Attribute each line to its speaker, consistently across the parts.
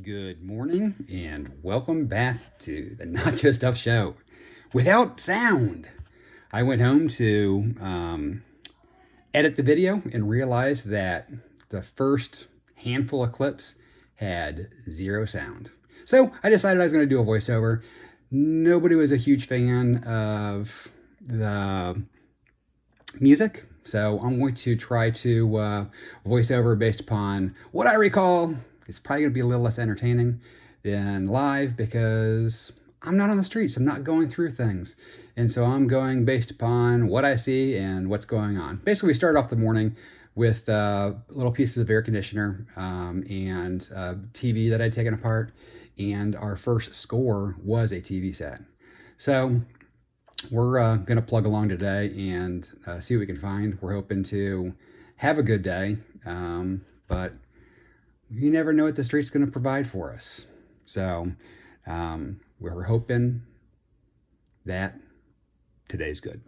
Speaker 1: Good morning and welcome back to the Nacho Stuff show without sound. I went home to edit the video and realized that the first handful of clips had zero sound. So I decided I was going to do a voiceover. Nobody was a huge fan of the music, so I'm going to try to voice over based upon what I recall. It's probably going to be a little less entertaining than live because I'm not on the streets. I'm not going through things. And so I'm going based upon what I see and what's going on. Basically, we started off the morning with little pieces of air conditioner and TV that I'd taken apart. And our first score was a TV set. So we're going to plug along today and see what we can find. We're hoping to have a good day, but you never know what the street's going to provide for us. So we're hoping that today's good.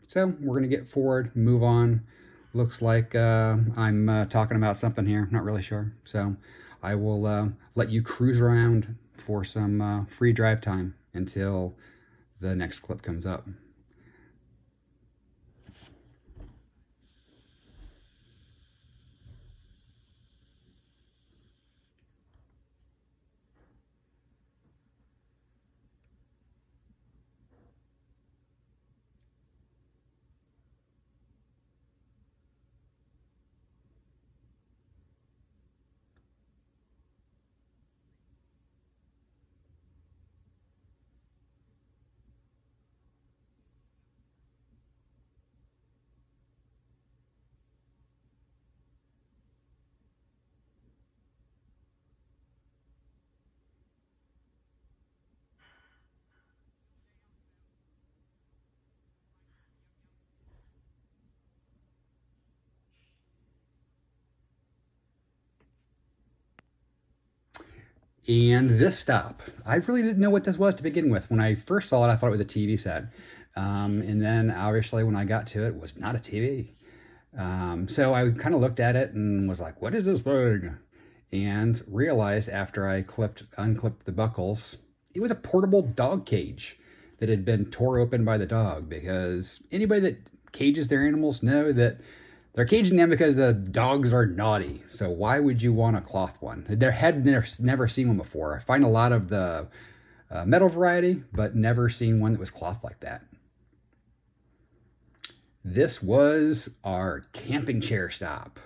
Speaker 1: So we're going to get forward, move on. Looks like I'm talking about something here. Not really sure. So I will let you cruise around for some free drive time until the next clip comes up. And this stop, I really didn't know what this was to begin with. When I first saw it, I thought it was a TV set. And then obviously when I got to it, it was not a TV. So I kind of looked at it and was like, what is this thing? And realized after I unclipped the buckles, it was a portable dog cage that had been tore open by the dog, because anybody that cages their animals know that they're caging them because the dogs are naughty. So why would you want a cloth one? I had never seen one before. I find a lot of the metal variety, but never seen one that was cloth like that. This was our camping chair stop.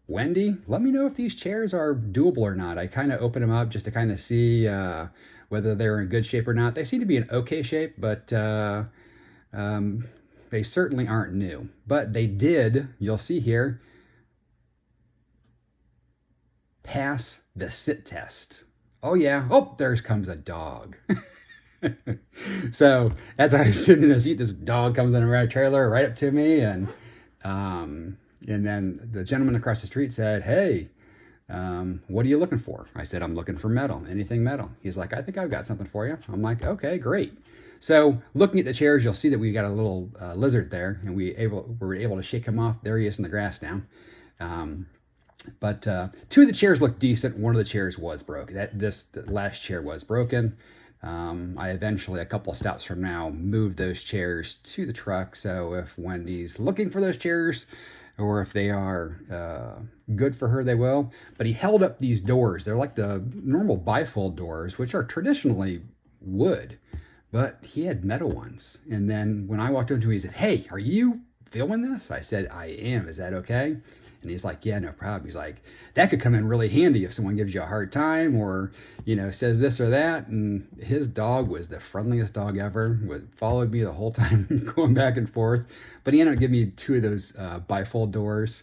Speaker 1: Wendy, let me know if these chairs are doable or not. I kind of opened them up just to kind of see whether they're in good shape or not. They seem to be in okay shape, but they certainly aren't new. But they did, you'll see here, pass the sit test. Oh yeah, oh, there comes a dog. So as I was sitting in the seat, this dog comes in a trailer right up to me, and then the gentleman across the street said, hey, what are you looking for? I said, I'm looking for metal, anything metal. He's like, I think I've got something for you. I'm like, okay, great. So looking at the chairs, you'll see that we got a little lizard there, and we were able to shake him off. There he is in the grass now. But two of the chairs looked decent. One of the chairs was broken. The last chair was broken. I eventually, a couple stops from now, moved those chairs to the truck. So if Wendy's looking for those chairs, or if they are good for her, they will. But he held up these doors. They're like the normal bifold doors, which are traditionally wood, but he had metal ones. And then when I walked up to him, he said, hey, are you filming this? I said, I am. Is that okay? And he's like, yeah, no problem. He's like, that could come in really handy if someone gives you a hard time or, says this or that. And his dog was the friendliest dog ever, followed me the whole time going back and forth. But he ended up giving me two of those bifold doors.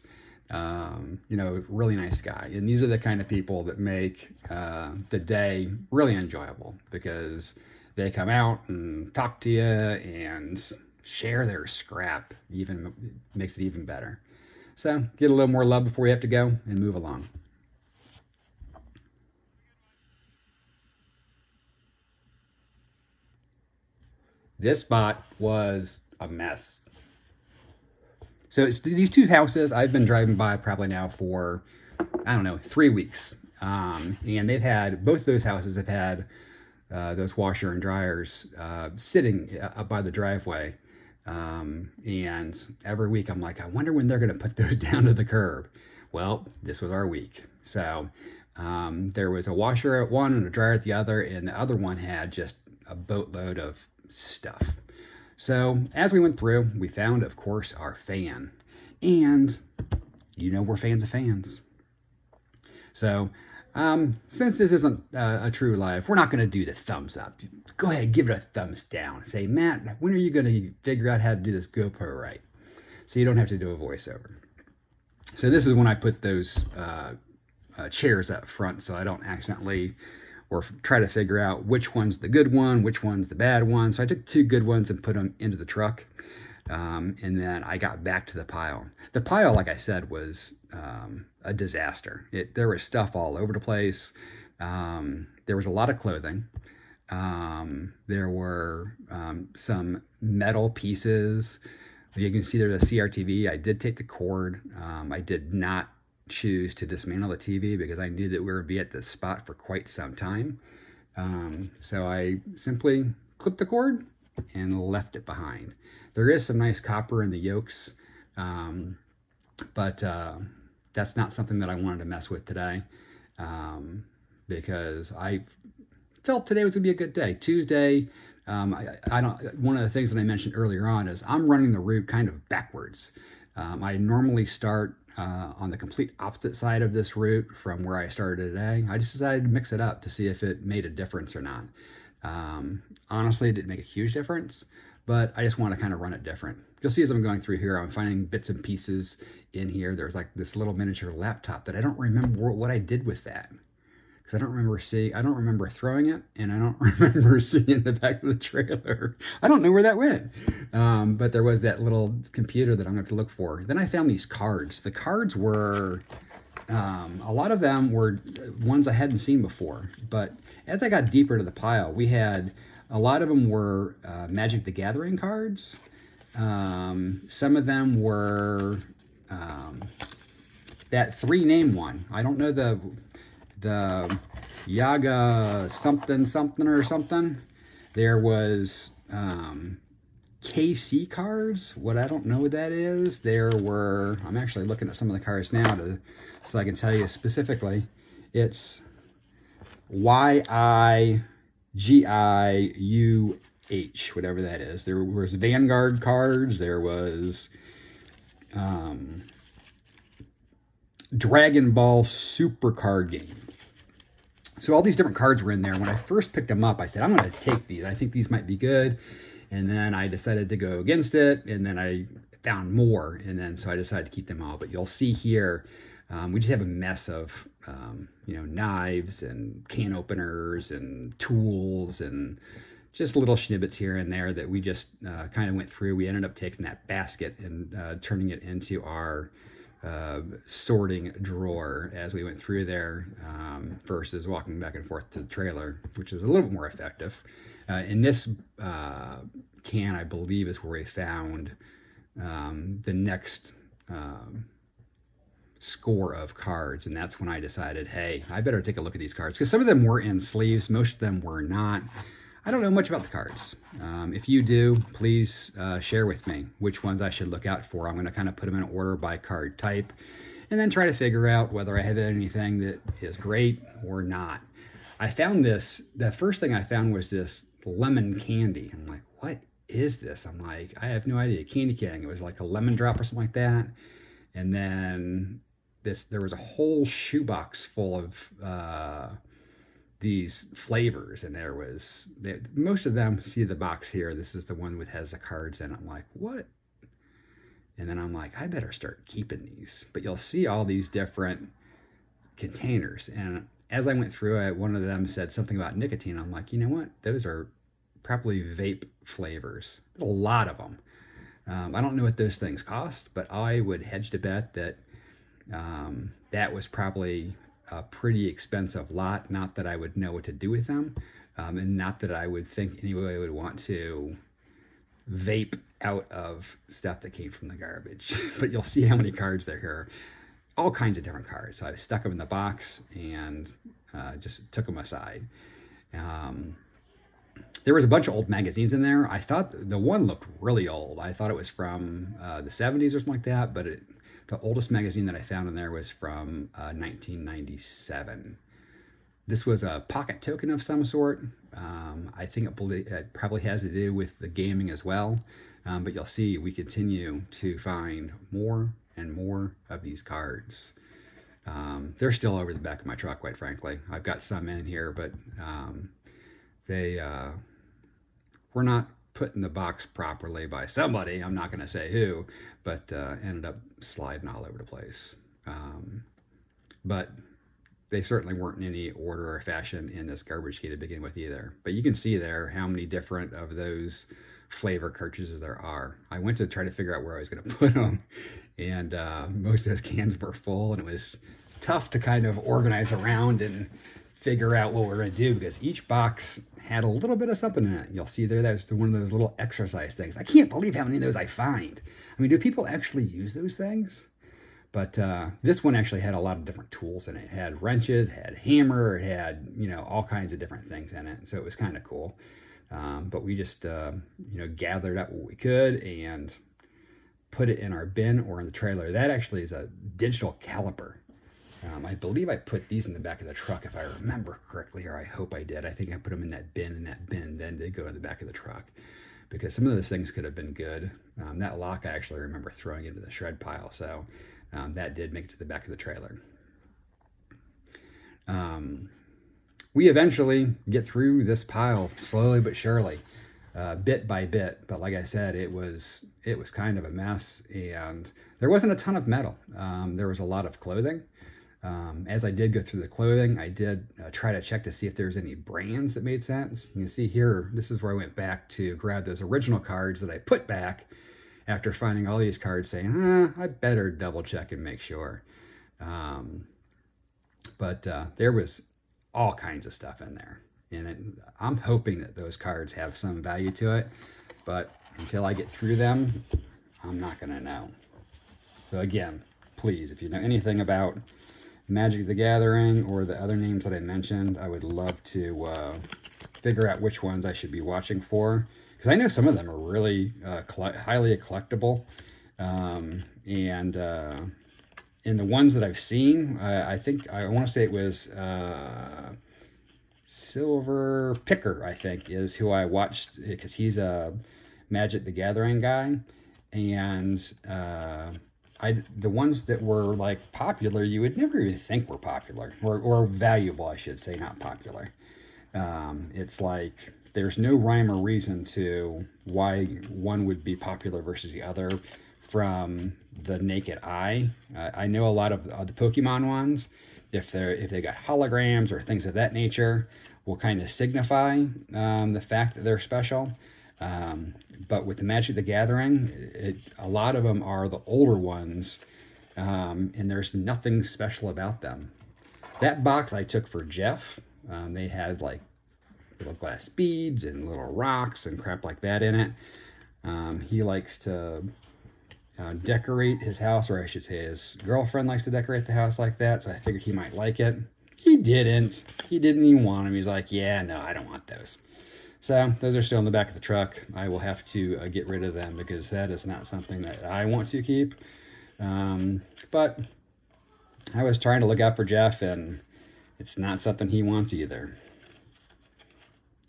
Speaker 1: Really nice guy. And these are the kind of people that make the day really enjoyable, because they come out and talk to you and share their scrap. Even makes it even better. So get a little more love before we have to go and move along. This spot was a mess. So it's these two houses I've been driving by probably now for, I don't know, 3 weeks. And they've had, both those houses have had those washer and dryers sitting up by the driveway. And every week I'm like, I wonder when they're going to put those down to the curb. Well, this was our week. So there was a washer at one and a dryer at the other, and the other one had just a boatload of stuff. So as we went through, we found, of course, our fan. And you know we're fans of fans. So since this isn't a true live, we're not going to do the thumbs up. Go ahead, give it a thumbs down. Say, Matt, when are you going to figure out how to do this GoPro right? So you don't have to do a voiceover. So this is when I put those chairs up front so I don't accidentally or try to figure out which one's the good one, which one's the bad one. So I took 2 good ones and put them into the truck. And then I got back to the pile. The pile, like I said, was a disaster. There was stuff all over the place. There was a lot of clothing. There were some metal pieces. You can see there's a CRTV. I did take the cord. I did not choose to dismantle the TV because I knew that we would be at this spot for quite some time. So I simply clipped the cord and left it behind. There is some nice copper in the yokes, but that's not something that I wanted to mess with today, because I felt today was gonna be a good day. Tuesday, one of the things that I mentioned earlier on is I'm running the route kind of backwards. I normally start on the complete opposite side of this route from where I started today. I just decided to mix it up to see if it made a difference or not. Honestly, it didn't make a huge difference, but I just want to kind of run it different. You'll see as I'm going through here, I'm finding bits and pieces in here. There's like this little miniature laptop that I don't remember what I did with that. I don't remember throwing it, and I don't remember seeing the back of the trailer. I don't know where that went. But there was that little computer that I'm going to have to look for. Then I found these cards. The cards were, a lot of them were ones I hadn't seen before. But as I got deeper into the pile, we had, a lot of them were Magic the Gathering cards. Some of them were that 3-name one. I don't know the Yaga something or something. There was KC cards. What I don't know what that is. There were, I'm actually looking at some of the cards now so I can tell you specifically. It's YIGIUH, whatever that is. There was Vanguard cards. There was Dragon Ball Super card game. So all these different cards were in there. When I first picked them up, I said, I'm going to take these. I think these might be good. And then I decided to go against it. And then I found more. And then so I decided to keep them all. But you'll see here, we just have a mess of, knives and can openers and tools and just little snippets here and there that we just kind of went through. We ended up taking that basket and turning it into our sorting drawer as we went through there, versus walking back and forth to the trailer, which is a little bit more effective. In this can, I believe, is where we found the next score of cards, and that's when I decided, hey, I better take a look at these cards, because some of them were in sleeves, most of them were not. I don't know much about the cards. If you do, please share with me which ones I should look out for. I'm going to kind of put them in order by card type, and then try to figure out whether I have anything that is great or not. I found this, the first thing I found was this lemon candy. I'm like, what is this? I'm like, I have no idea. Candy cane. It was like a lemon drop or something like that. And then there was a whole shoebox full of these flavors, and there was most of them. See the box here, this is the one that has the cards in it. I'm like, what? And then I'm like, I better start keeping these. But you'll see all these different containers, and as I went through it, one of them said something about nicotine. I'm like, you know what, those are probably vape flavors. There's a lot of them. I don't know what those things cost, but I would hedge to bet that that was probably a pretty expensive lot. Not that I would know what to do with them, and not that I would think anybody would want to vape out of stuff that came from the garbage. But you'll see how many cards there are. all kinds of different cards. So I stuck them in the box and just took them aside. There was a bunch of old magazines in there. I thought the one looked really old. I thought it was from the 70s or something like that, but the oldest magazine that I found in there was from 1997. This was a pocket token of some sort. I think it probably has to do with the gaming as well. But you'll see we continue to find more and more of these cards. They're still over the back of my truck, quite frankly. I've got some in here, but they were not put in the box properly by somebody. I'm not going to say who, but ended up sliding all over the place. But they certainly weren't in any order or fashion in this garbage can to begin with either. But you can see there how many different of those flavor cartridges there are. I went to try to figure out where I was going to put them, and most of those cans were full, and it was tough to kind of organize around and figure out what we're going to do, because each box had a little bit of something in it. You'll see there, that's one of those little exercise things. I can't believe how many of those I find. I mean, do people actually use those things? But this one actually had a lot of different tools in it. It had wrenches, it had hammer, it had, you know, all kinds of different things in it. So it was kind of cool. But we just, you know, gathered up what we could and put it in our bin or in the trailer. That actually is a digital caliper. I believe I put these in the back of the truck, if I remember correctly, or I hope I did. I think I put them in that bin, and that bin then did go in the back of the truck, because some of those things could have been good. That lock I actually remember throwing into the shred pile, so that did make it to the back of the trailer. We eventually get through this pile slowly but surely, bit by bit. But like I said, it was kind of a mess, and there wasn't a ton of metal. There was a lot of clothing. As I did go through the clothing, I did try to check to see if there's any brands that made sense. You can see here, this is where I went back to grab those original cards that I put back after finding all these cards, saying, I better double check and make sure. But there was all kinds of stuff in there, and I'm hoping that those cards have some value to it, but until I get through them, I'm not going to know. So again, please, if you know anything about Magic the Gathering or the other names that I mentioned, I would love to figure out which ones I should be watching for, because I know some of them are really highly collectible, and in the ones that I've seen, I think I want to say it was Silver Picker, I think, is who I watched, because he's a Magic the Gathering guy, and the ones that were like popular, you would never even think were popular, or valuable, I should say, not popular. It's like there's no rhyme or reason to why one would be popular versus the other from the naked eye. I know a lot of the Pokemon ones, if they got holograms or things of that nature, will kind of signify the fact that they're special. But with the Magic the Gathering, a lot of them are the older ones, and there's nothing special about them. That box I took for Jeff. They had like little glass beads and little rocks and crap like that in it. He likes to decorate his house, or I should say his girlfriend likes to decorate the house like that, so I figured he might like it. He didn't. He didn't even want them. He's like, yeah, no, I don't want those. So those are still in the back of the truck. I will have to get rid of them, because that is not something that I want to keep. But I was trying to look out for Jeff, and it's not something he wants either.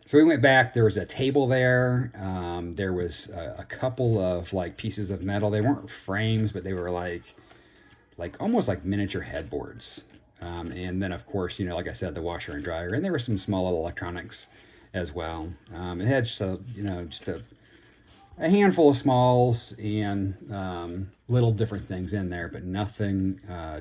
Speaker 1: So we went back. There was a table there. There was a couple of like pieces of metal. They weren't frames, but they were like almost like miniature headboards. And then of course, you know, like I said, the washer and dryer, and there were some small little electronics as well. It had just a handful of smalls and little different things in there, but nothing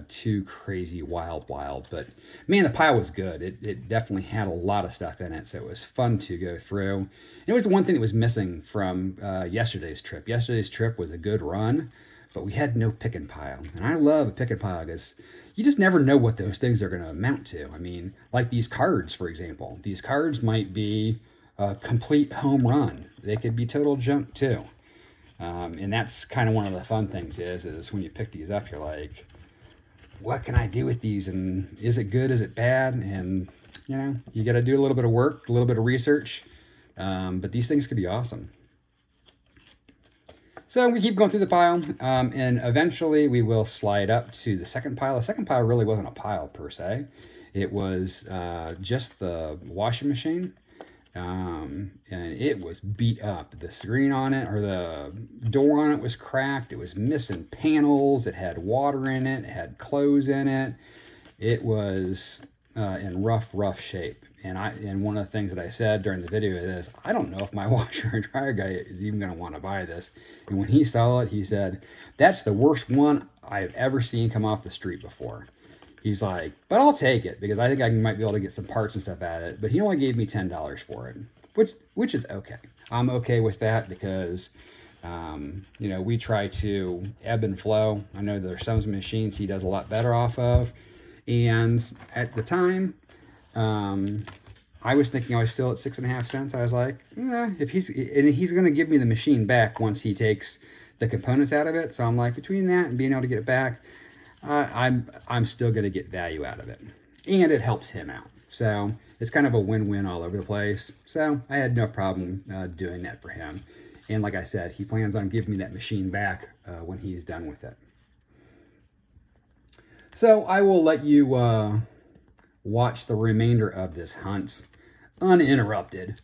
Speaker 1: too crazy wild. But man, the pile was good. It definitely had a lot of stuff in it, so it was fun to go through. And it was the one thing that was missing from yesterday's trip. Yesterday's trip was a good run, but we had no pick and pile. And I love a pick and pile, because you just never know what those things are going to amount to. I mean, like these cards, for example. These cards might be a complete home run. They could be total junk too. And that's kind of one of the fun things is when you pick these up, you're like, what can I do with these, and is it good, is it bad? And you know, you got to do a little bit of work, a little bit of research, but these things could be awesome. So we keep going through the pile, and eventually we will slide up to the second pile. The second pile really wasn't a pile per se. It was just the washing machine, and it was beat up. The screen on it, or the door on it, was cracked. It was missing panels. It had water in it. It had clothes in it. It was in rough shape. And one of the things that I said during the video is, I don't know if my washer and dryer guy is even going to want to buy this. And when he saw it, he said, that's the worst one I've ever seen come off the street before. He's like, but I'll take it because I think I might be able to get some parts and stuff at it. But he only gave me $10 for it, which is okay. I'm okay with that because, you know, we try to ebb and flow. I know there's some machines he does a lot better off of. And at the time, I was thinking I was still at 6.5 cents. I was like, if he's going to give me the machine back once he takes the components out of it. So I'm like, between that and being able to get it back, I'm still going to get value out of it, and it helps him out. So it's kind of a win-win all over the place. So I had no problem doing that for him. And like I said, he plans on giving me that machine back when he's done with it. So I will let you watch the remainder of this hunt uninterrupted,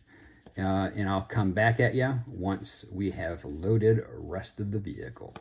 Speaker 1: and I'll come back at you once we have loaded the rest of the vehicle.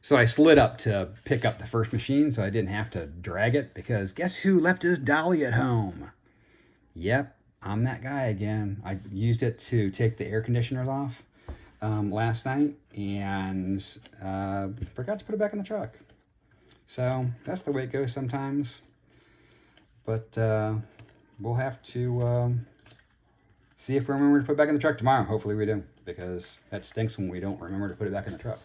Speaker 1: So I slid up to pick up the first machine so I didn't have to drag it, because guess who left his dolly at home? Yep, I'm that guy again. I used it to take the air conditioners off last night, and forgot to put it back in the truck. So that's the way it goes sometimes. But we'll have to see if we remember to put it back in the truck tomorrow. Hopefully we do, because that stinks when we don't remember to put it back in the truck.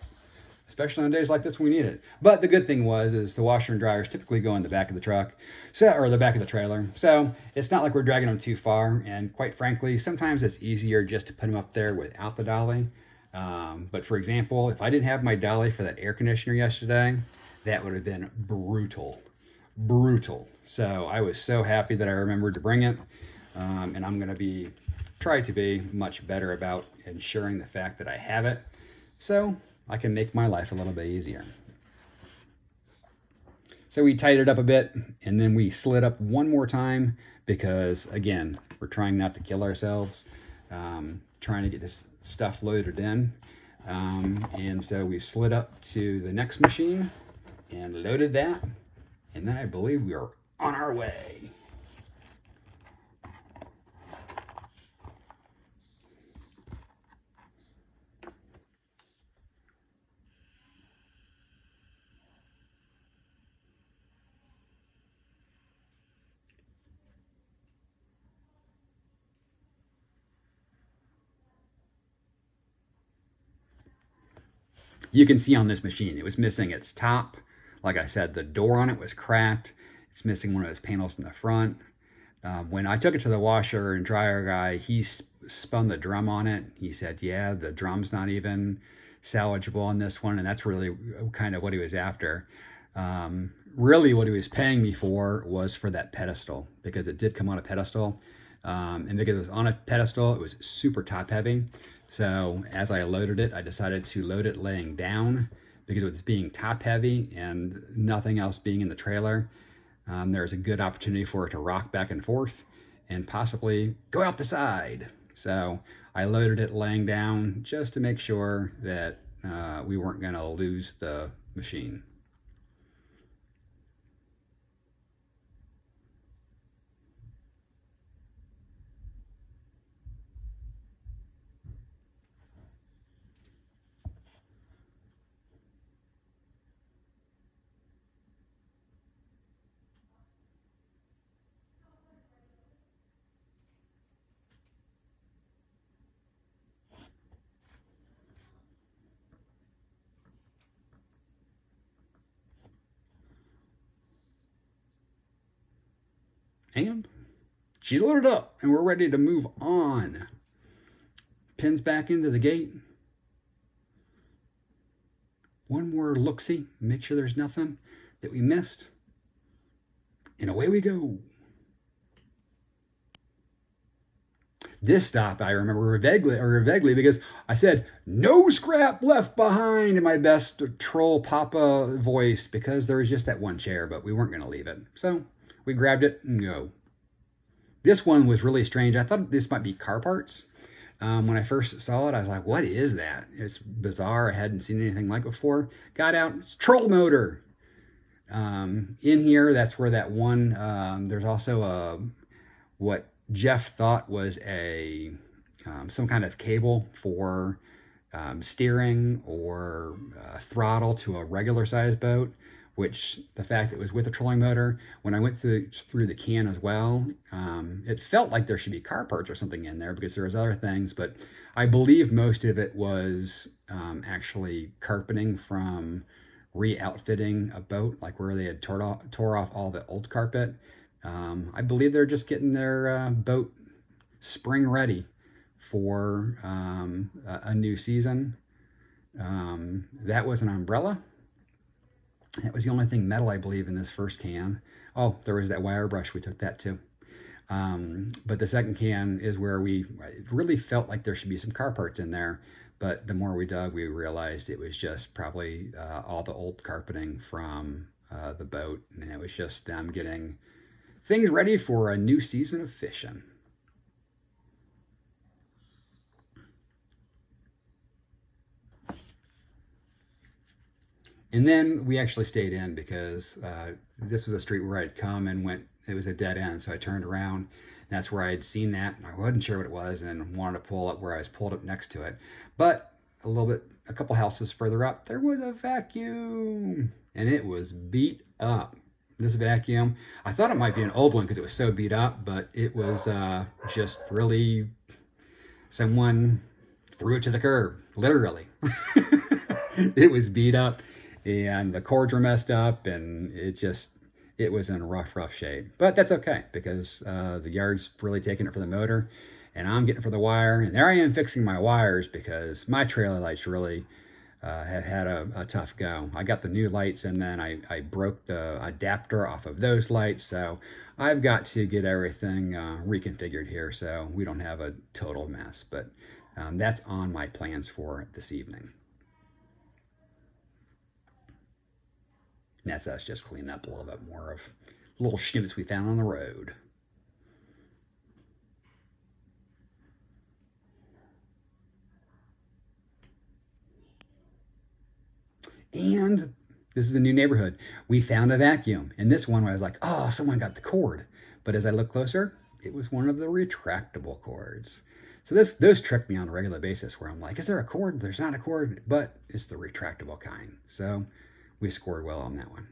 Speaker 1: Especially on days like this when we need it. But the good thing is the washer and dryers typically go in the back of the truck, or the back of the trailer. So it's not like we're dragging them too far. And quite frankly, sometimes it's easier just to put them up there without the dolly. But for example, if I didn't have my dolly for that air conditioner yesterday, that would have been brutal. So I was so happy that I remembered to bring it. And I'm going to try to be much better about ensuring the fact that I have it, so I can make my life a little bit easier. So we tied it up a bit, and then we slid up one more time because, again, we're trying not to kill ourselves, trying to get this stuff loaded in. And so we slid up to the next machine and loaded that, and then I believe we are on our way. You can see on this machine, it was missing its top. Like I said, the door on it was cracked. It's missing one of those panels in the front. When I took it to the washer and dryer guy, he spun the drum on it. He said, yeah, the drum's not even salvageable on this one. And that's really kind of what he was after. Really what he was paying me for was for that pedestal, because it did come on a pedestal. And because it was on a pedestal, it was super top heavy. So as I loaded it, I decided to load it laying down, because with it being top heavy and nothing else being in the trailer, there's a good opportunity for it to rock back and forth and possibly go out the side. So I loaded it laying down just to make sure that we weren't going to lose the machine. And she's loaded up, and we're ready to move on. Pins back into the gate. One more look-see, make sure there's nothing that we missed. And away we go. This stop I remember vaguely because I said, no scrap left behind in my best troll papa voice, because there was just that one chair, but we weren't going to leave it. So we grabbed it and go. This one was really strange. I thought this might be car parts. When I first saw it, I was like, what is that? It's bizarre. I hadn't seen anything like it before. Got out, it's troll motor. In here, that's where that one, there's also what Jeff thought was some kind of cable for steering or throttle to a regular size boat, which the fact that it was with a trolling motor, when I went through the can as well, it felt like there should be car parts or something in there because there was other things, but I believe most of it was actually carpeting from re-outfitting a boat, like where they had tore off all the old carpet. I believe they're just getting their boat spring ready for a new season. That was an umbrella. That was the only thing metal, I believe, in this first can. Oh, there was that wire brush. We took that too. But the second can is where we really felt like there should be some car parts in there. But the more we dug, we realized it was just probably all the old carpeting from the boat. And it was just them getting things ready for a new season of fishing. And then we actually stayed in because this was a street where I'd come and went, it was a dead end. So I turned around, and that's where I had seen that. And I wasn't sure what it was and wanted to pull up where I was pulled up next to it. But a couple houses further up, there was a vacuum, and it was beat up. This vacuum, I thought it might be an old one because it was so beat up, but it was just really, someone threw it to the curb, literally. It was beat up, and the cords were messed up, and it was in rough shape. But that's okay, because the yard's really taking it for the motor, and I'm getting it for the wire. And there I am fixing my wires because my trailer lights really have had a tough go. I got the new lights, and then I broke the adapter off of those lights. So I've got to get everything reconfigured here so we don't have a total mess. But that's on my plans for this evening. And that's us just cleaning up a little bit more of little shimps we found on the road. And this is a new neighborhood. We found a vacuum. And this one, I was like, oh, someone got the cord. But as I looked closer, it was one of the retractable cords. So those trick me on a regular basis where I'm like, is there a cord? There's not a cord, but it's the retractable kind. So we scored well on that one.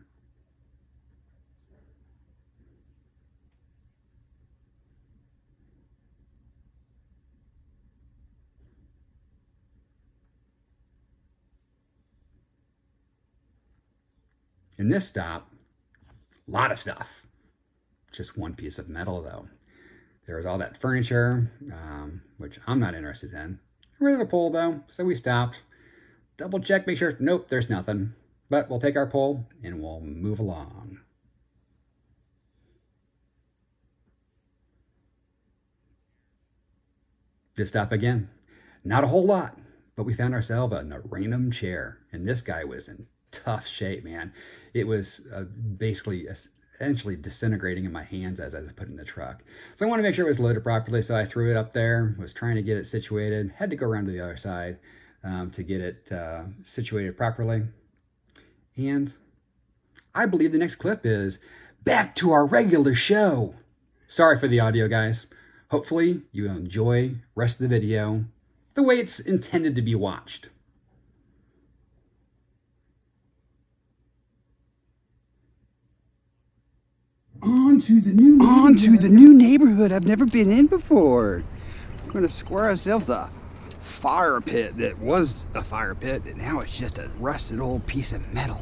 Speaker 1: In this stop, a lot of stuff. Just one piece of metal, though. There was all that furniture, which I'm not interested in. Ready to pull, though, so we stopped. Double check, make sure, nope, there's nothing. But we'll take our pull, and we'll move along. This stop again. Not a whole lot, but we found ourselves a random chair. And this guy was in tough shape, man. It was basically essentially disintegrating in my hands as I was putting it in the truck. So I wanted to make sure it was loaded properly, so I threw it up there, was trying to get it situated, had to go around to the other side to get it situated properly. And I believe the next clip is back to our regular show. Sorry for the audio, guys. Hopefully you enjoy the rest of the video the way it's intended to be watched. On to the new neighborhood I've never been in before. We're going to square ourselves a fire pit that was a fire pit, and now it's just a rusted old piece of metal.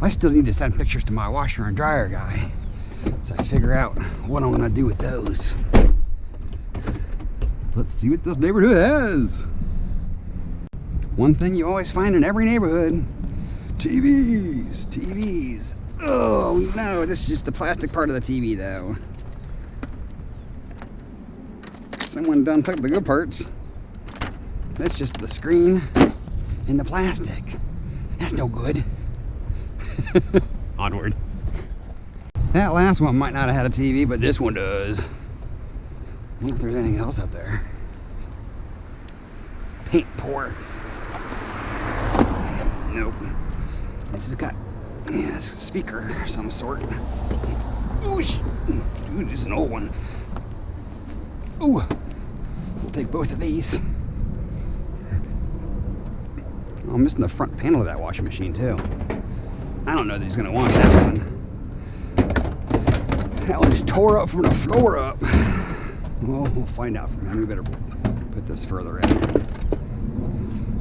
Speaker 1: I still need to send pictures to my washer and dryer guy, so I figure out what I'm gonna do with those. Let's see what this neighborhood has. One thing you always find in every neighborhood: TVs, TVs. Oh no, this is just the plastic part of the TV though. Someone done took the good parts. That's just the screen and the plastic. That's no good. Onward. That last one might not have had a TV, but this one does. I wonder if there's anything else up there. Paint pour. Nope. This has got, yeah, it's a speaker of some sort. Ooh, this is an old one. Ooh, we'll take both of these. Oh, I'm missing the front panel of that washing machine too. I don't know that he's gonna want that one. That one just tore up from the floor up. Well, we'll find out from him. We better put this further in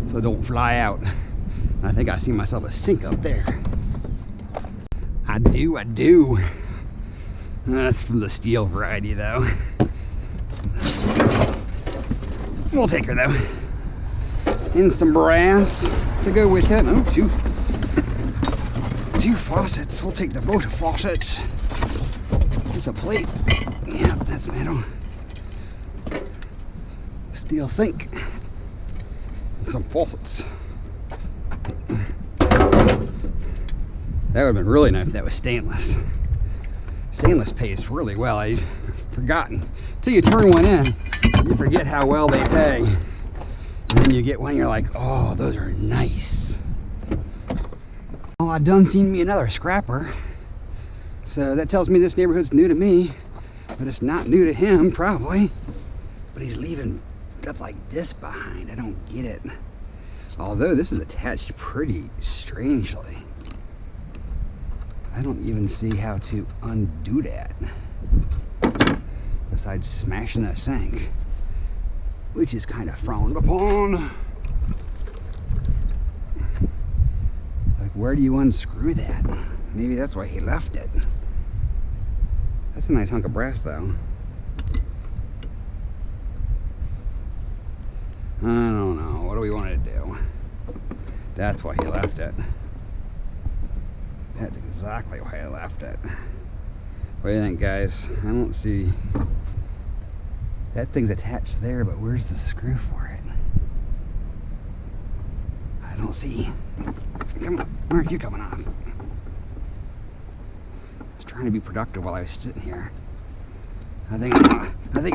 Speaker 1: so it don't fly out. I think I see myself a sink up there. I do. That's from the steel variety though. We'll take her though. And some brass to go with it. Oh, two faucets. We'll take the both faucets. It's a plate. Yeah, that's metal. Steel sink. And some faucets. That would have been really nice if that was stainless. Stainless pays really well. I'd forgotten. Until you turn one in, you forget how well they pay. And then you get one, you're like, oh, those are nice. Well, I done seen me another scrapper. So that tells me this neighborhood's new to me, but it's not new to him, probably. But he's leaving stuff like this behind. I don't get it. Although this is attached pretty strangely. I don't even see how to undo that. Besides smashing that sink, which is kind of frowned upon. Like, where do you unscrew that? Maybe that's why he left it. That's a nice hunk of brass though. I don't know. What do we want to do? That's why he left it. That's exactly why I left it. What do you think, guys? I don't see... That thing's attached there, but where's the screw for it? I don't see. Come on, where are you coming off? I was trying to be productive while I was sitting here. I think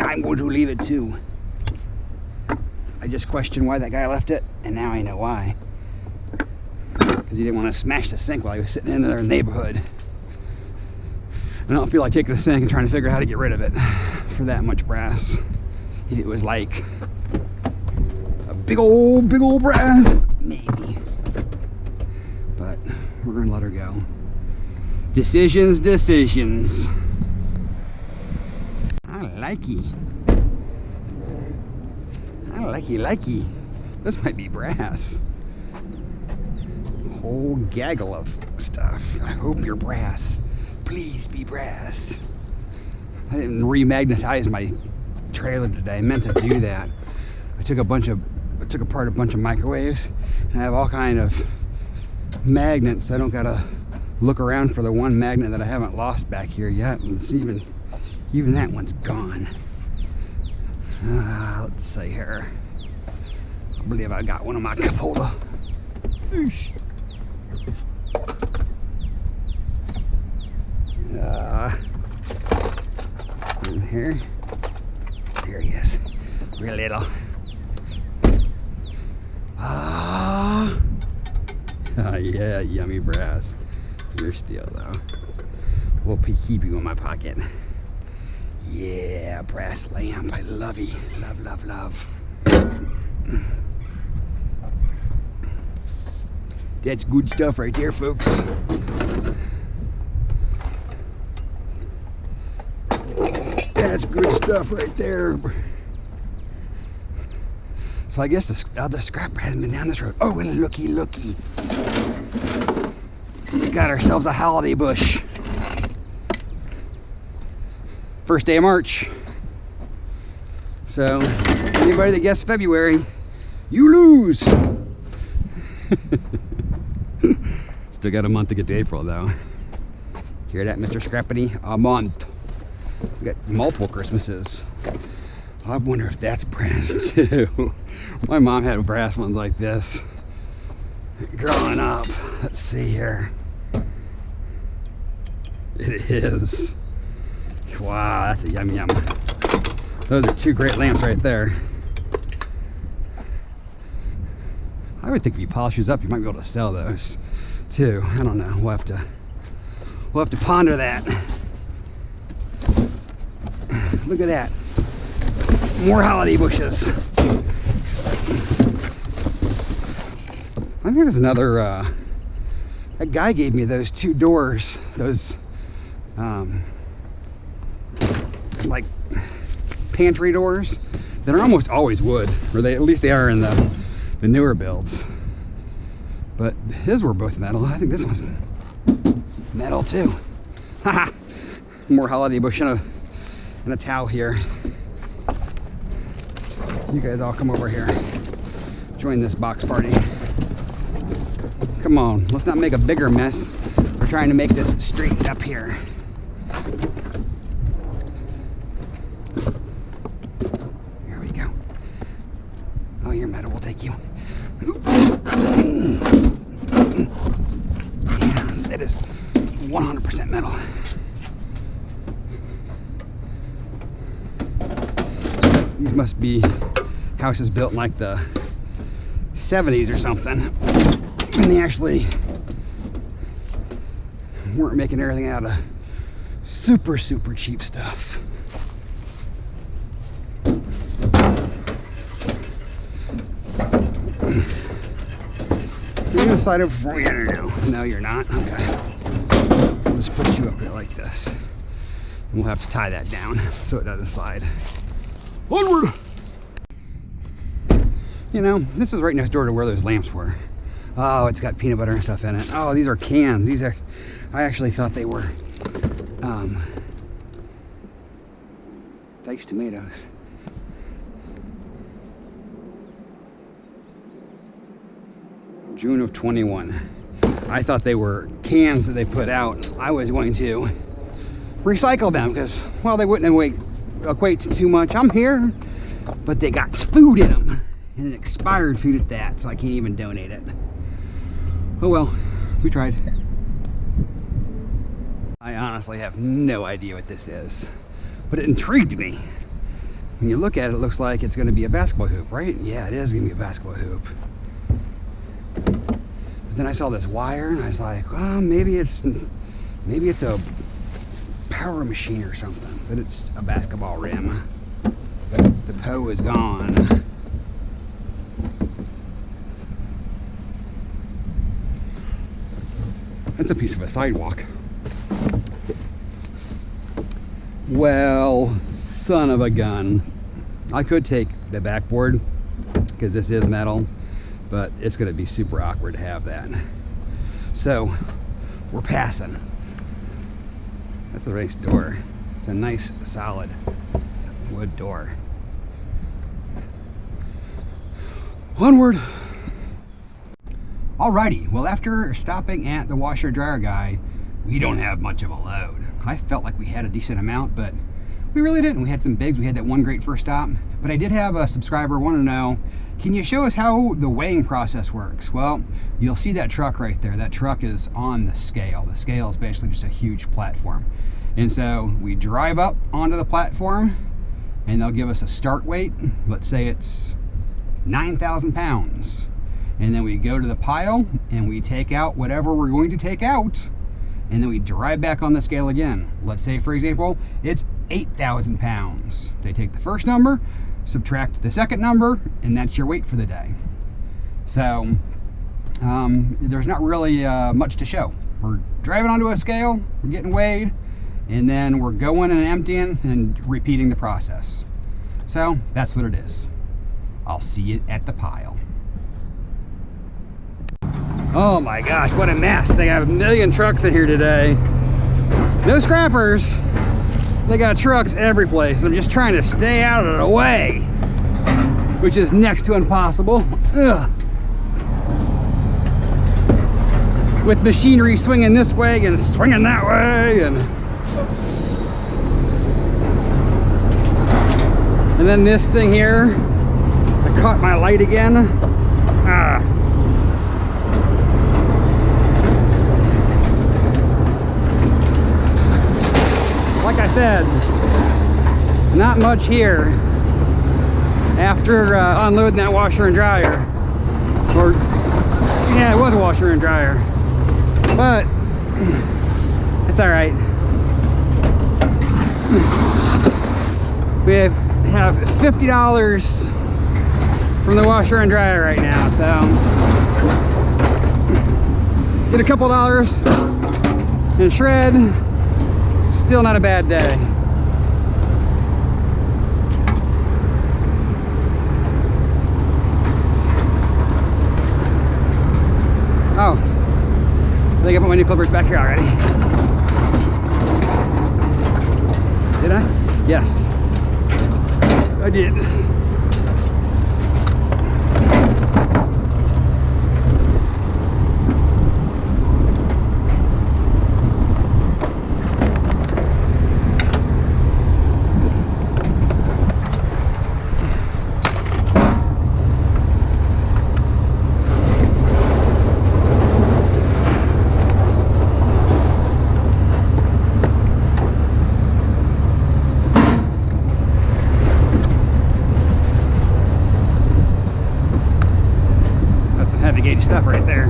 Speaker 1: I'm going to leave it too. I just questioned why that guy left it, and now I know why. Because he didn't want to smash the sink while he was sitting in their neighborhood. I don't feel like taking the sink and trying to figure out how to get rid of it for that much brass. If it was like a big old brass, maybe. But we're gonna let her go. Decisions. I likey. This might be brass. Whole gaggle of stuff. I hope you're brass. Please be brass. I didn't remagnetize my trailer today. I meant to do that. I took apart a bunch of microwaves, and I have all kind of magnets. So I don't gotta look around for the one magnet that I haven't lost back here yet. And it's even that one's gone. Let's see here. I believe I got one on my cup holder. Oosh. In here. There he is. Real little. Yeah, yummy brass. You're steel though. We'll keep you in my pocket. Yeah, brass lamp. I love you. Love. That's good stuff right there, folks. That's good stuff right there. So I guess the other scrapper hasn't been down this road. Oh, well, looky. got ourselves a holiday bush. First day of March. So anybody that guessed February, you lose. Still got a month to get to April though. Hear that, Mr. Scrappity? A month. We got multiple Christmases. I wonder if that's brass too. My mom had brass ones like this growing up. Let's see here. It is. Wow, that's a yum yum. Those are two great lamps right there. I would think if you polish these up, you might be able to sell those too. I don't know. We'll have to ponder that. Look at that. More holiday bushes. I think there's another, that guy gave me those two doors, those, like pantry doors that are almost always wood, or at least they are in the newer builds. But his were both metal. I think this one's metal too. Haha! More holiday bush and a towel here. You guys all come over here. Join this box party. Come on, let's not make a bigger mess. We're trying to make this straightened up here. Here we go. Oh, your metal will take you. Yeah, that is 100% metal. These must be houses built in like the 70s or something. And they actually weren't making everything out of super cheap stuff. You're gonna slide over before we enter now. No, you're not. Okay. I'll just put you up here like this. And we'll have to tie that down so it doesn't slide. Onward! You know, this is right next door to where those lamps were. Oh, it's got peanut butter and stuff in it. Oh, these are cans. These are, I actually thought they were diced tomatoes. June of 21. I thought they were cans that they put out. I was going to recycle them because, well, they wouldn't equate to too much. I'm here, but they got food in them, and an expired food at that, so I can't even donate it. Oh well, we tried. I honestly have no idea what this is, but it intrigued me. When you look at it, it looks like it's going to be a basketball hoop, right? Yeah, it is going to be a basketball hoop. But then I saw this wire, and I was like, well, maybe it's a power machine or something, but it's a basketball rim. The Poe is gone. That's a piece of a sidewalk. Well, son of a gun. I could take the backboard because this is metal, but it's going to be super awkward to have that. So we're passing. That's a nice door. It's a nice solid wood door. Onward. Alrighty, well, after stopping at the washer dryer guy, we don't have much of a load. I felt like we had a decent amount, but we really didn't. We had some bigs. We had that one great first stop, but I did have a subscriber want to know, can you show us how the weighing process works? Well, you'll see that truck right there. That truck is on the scale. The scale is basically just a huge platform. And so we drive up onto the platform and they'll give us a start weight. Let's say it's 9,000 pounds. And then we go to the pile and we take out whatever we're going to take out, and then we drive back on the scale again. Let's say, for example, it's 8,000 pounds. They take the first number, subtract the second number, and that's your weight for the day. So there's not really much to show. We're driving onto a scale, we're getting weighed, and then we're going and emptying and repeating the process. So that's what it is. I'll see you at the pile. Oh my gosh, what a mess. They have a million trucks in here today. No scrappers. They got trucks every place. I'm just trying to stay out of the way, which is next to impossible. Ugh. With machinery swinging this way and swinging that way, and then this thing here, I caught my light again. Ah. Like I said, not much here after unloading that washer and dryer. Or, yeah, it was a washer and dryer. But it's all right. We have $50 from the washer and dryer right now, so get a couple dollars and shred. Still not a bad day. Oh, I think I put my new clippers back here already. Did I? Yes, I did. Stuff right there. I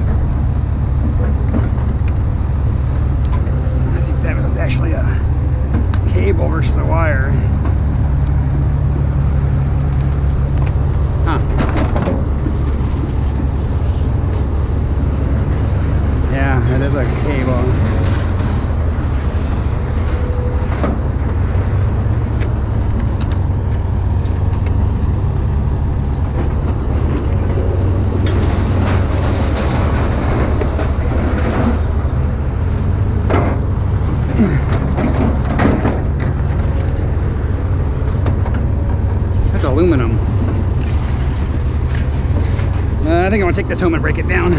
Speaker 1: think that was actually a cable versus a wire. Huh. Yeah, it is a cable. That's aluminum. I think I want to take this home and break it down.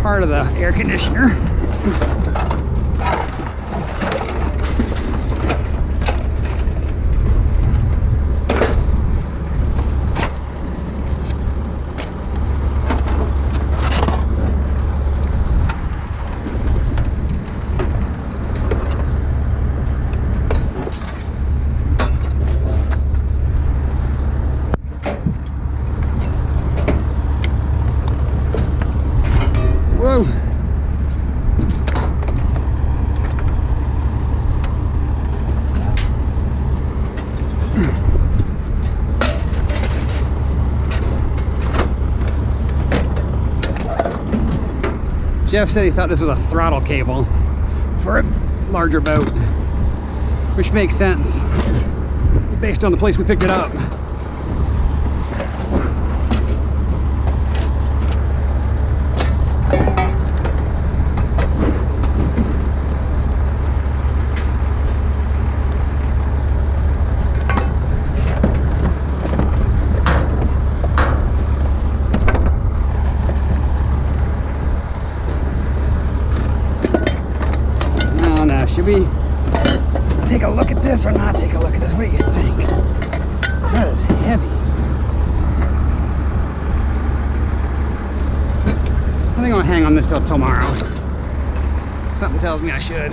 Speaker 1: Part of the air conditioner. Whoa. Jeff said he thought this was a throttle cable for a larger boat, which makes sense based on the place we picked it up. Should we take a look at this or not take a look at this? What do you think? That is heavy. I think I'm gonna hang on this till tomorrow. Something tells me I should.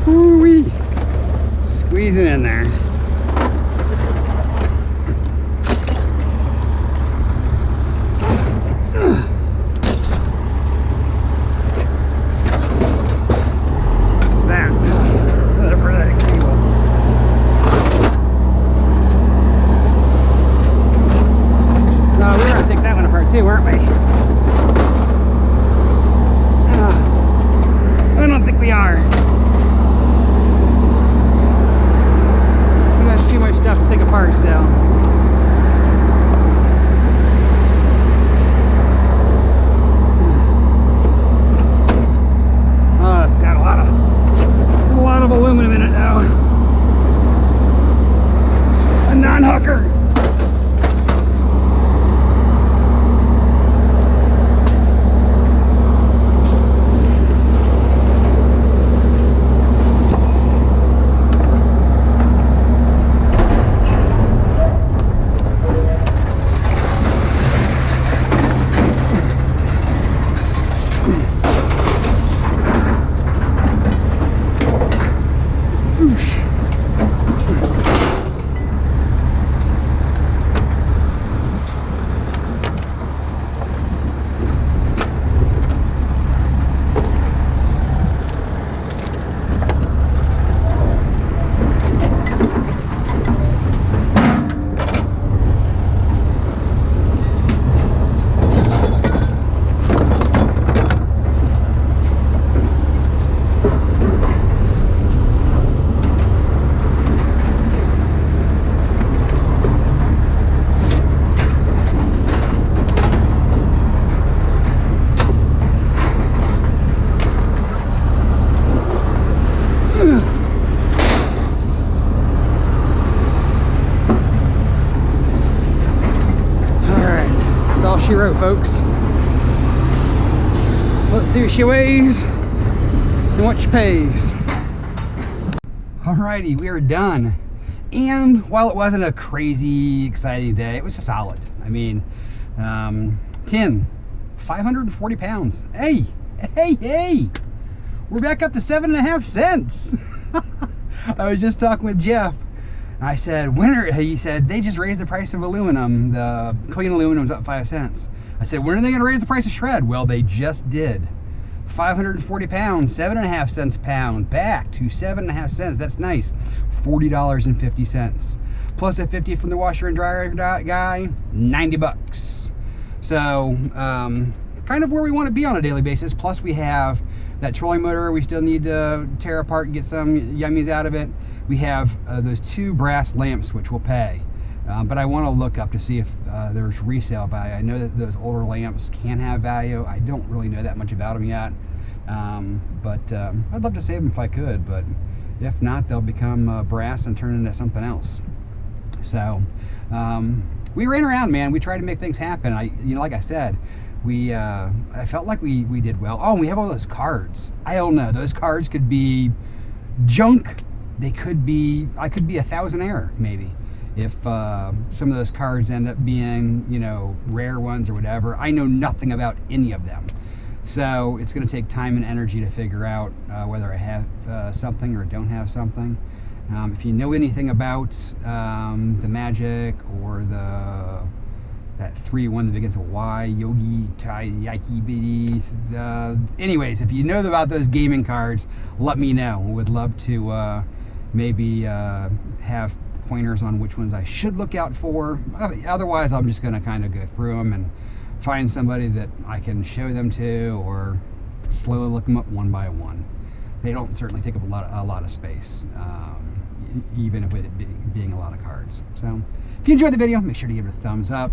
Speaker 1: Ooh-wee. Squeezing in there. Too, weren't we? I don't think we are. We got too much stuff to take apart still. Oh, it's got a lot of aluminum in it now. A non-hooker. She wrote, folks. Let's see what she weighs and what she pays. Alrighty, we are done. And while it wasn't a crazy exciting day, it was a solid. I mean, tin, 540 pounds. Hey, we're back up to 7.5 cents. I was just talking with Jeff. I said, he said, they just raised the price of aluminum. The clean aluminum's up 5 cents. I said, when are they gonna raise the price of shred? Well, they just did. 540 pounds, 7.5 cents a pound, back to 7.5 cents. That's nice. $40.50. Plus a 50 from the washer and dryer guy, 90 bucks. So, kind of where we want to be on a daily basis. Plus we have that trolling motor we still need to tear apart and get some yummies out of it. We have those 2 brass lamps, which we'll pay. But I want to look up to see if there's resale value. I know that those older lamps can have value. I don't really know that much about them yet. But I'd love to save them if I could. But if not, they'll become brass and turn into something else. So we ran around, man. We tried to make things happen. Like I said, I felt like we did well. Oh, and we have all those cards. I don't know. Those cards could be junk. They could be, I could be a thousandaire maybe if some of those cards end up being, rare ones or whatever. I know nothing about any of them. So it's going to take time and energy to figure out whether I have something or don't have something. If you know anything about the magic or that 3-1 that begins with Y, Yogi, Tai, Yiki, Bidi. Anyways, if you know about those gaming cards, let me know. Would love to maybe have pointers on which ones I should look out for. Otherwise, I'm just going to kind of go through them and find somebody that I can show them to, or slowly look them up one by one. They don't certainly take up a lot of space, even with it being a lot of cards. So, if you enjoyed the video, make sure to give it a thumbs up.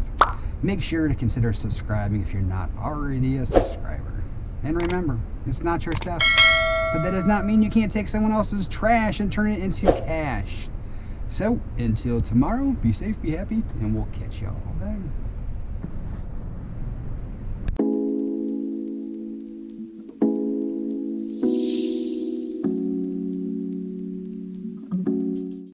Speaker 1: Make sure to consider subscribing if you're not already a subscriber. And remember, it's not your stuff. But that does not mean you can't take someone else's trash and turn it into cash. So, until tomorrow, be safe, be happy, and we'll catch y'all then.